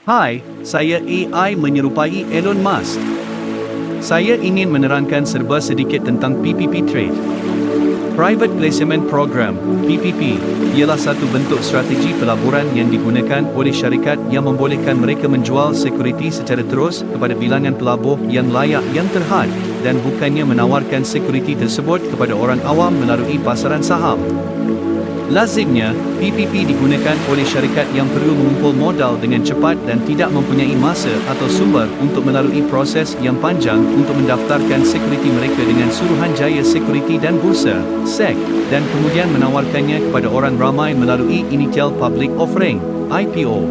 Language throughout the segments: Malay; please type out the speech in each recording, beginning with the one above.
Hai, saya AI menyerupai Elon Musk. Saya ingin menerangkan serba sedikit tentang PPP Trade. Private Placement Program, PPP, ialah satu bentuk strategi pelaburan yang digunakan oleh syarikat yang membolehkan mereka menjual sekuriti secara terus kepada bilangan pelabur yang layak yang terhad dan bukannya menawarkan sekuriti tersebut kepada orang awam melalui pasaran saham. Lazimnya, PPP digunakan oleh syarikat yang perlu mengumpul modal dengan cepat dan tidak mempunyai masa atau sumber untuk melalui proses yang panjang untuk mendaftarkan sekuriti mereka dengan Suruhanjaya Sekuriti dan Bursa (SEC) dan kemudian menawarkannya kepada orang ramai melalui Initial Public Offering (IPO).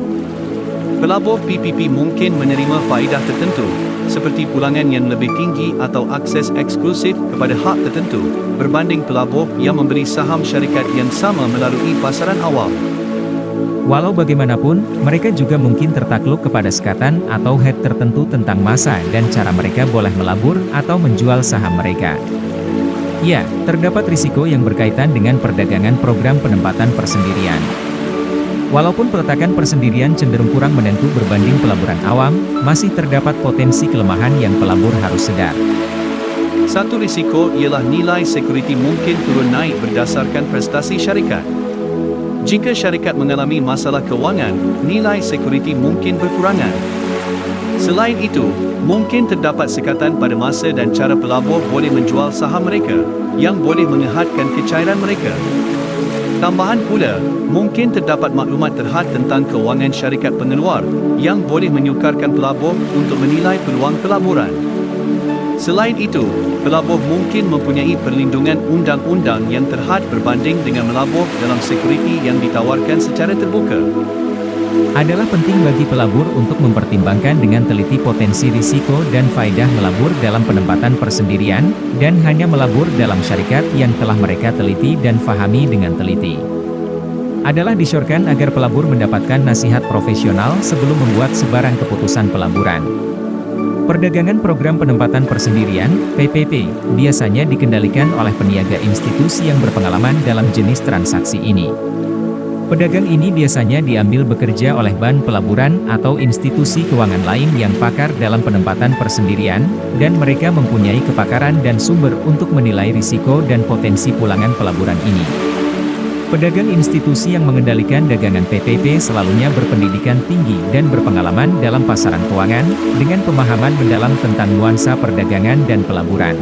Pelabur PPP mungkin menerima faedah tertentu, seperti pulangan yang lebih tinggi atau akses eksklusif kepada hak tertentu, berbanding pelabur yang membeli saham syarikat yang sama melalui pasaran awam. Walau bagaimanapun, mereka juga mungkin tertakluk kepada sekatan atau head tertentu tentang masa dan cara mereka boleh melabur atau menjual saham mereka. Ya, terdapat risiko yang berkaitan dengan perdagangan program penempatan persendirian. Walaupun peletakan persendirian cenderung kurang menentu berbanding pelaburan awam, masih terdapat potensi kelemahan yang pelabur harus sedar. Satu risiko ialah nilai sekuriti mungkin turun naik berdasarkan prestasi syarikat. Jika syarikat mengalami masalah kewangan, nilai sekuriti mungkin berkurangan. Selain itu, mungkin terdapat sekatan pada masa dan cara pelabur boleh menjual saham mereka, yang boleh mengehadkan kecairan mereka. Tambahan pula, mungkin terdapat maklumat terhad tentang kewangan syarikat pengeluar yang boleh menyukarkan pelabur untuk menilai peluang pelaburan. Selain itu, pelabur mungkin mempunyai perlindungan undang-undang yang terhad berbanding dengan melabur dalam sekuriti yang ditawarkan secara terbuka. Adalah penting bagi pelabur untuk mempertimbangkan dengan teliti potensi risiko dan faedah melabur dalam penempatan persendirian, dan hanya melabur dalam syarikat yang telah mereka teliti dan fahami dengan teliti. Adalah disyorkan agar pelabur mendapatkan nasihat profesional sebelum membuat sebarang keputusan pelaburan. Perdagangan program penempatan persendirian, PPP, biasanya dikendalikan oleh peniaga institusi yang berpengalaman dalam jenis transaksi ini. Pedagang ini biasanya diambil bekerja oleh bank pelaburan atau institusi keuangan lain yang pakar dalam penempatan persendirian, dan mereka mempunyai kepakaran dan sumber untuk menilai risiko dan potensi pulangan pelaburan ini. Pedagang institusi yang mengendalikan dagangan PPP selalunya berpendidikan tinggi dan berpengalaman dalam pasaran keuangan, dengan pemahaman mendalam tentang nuansa perdagangan dan pelaburan.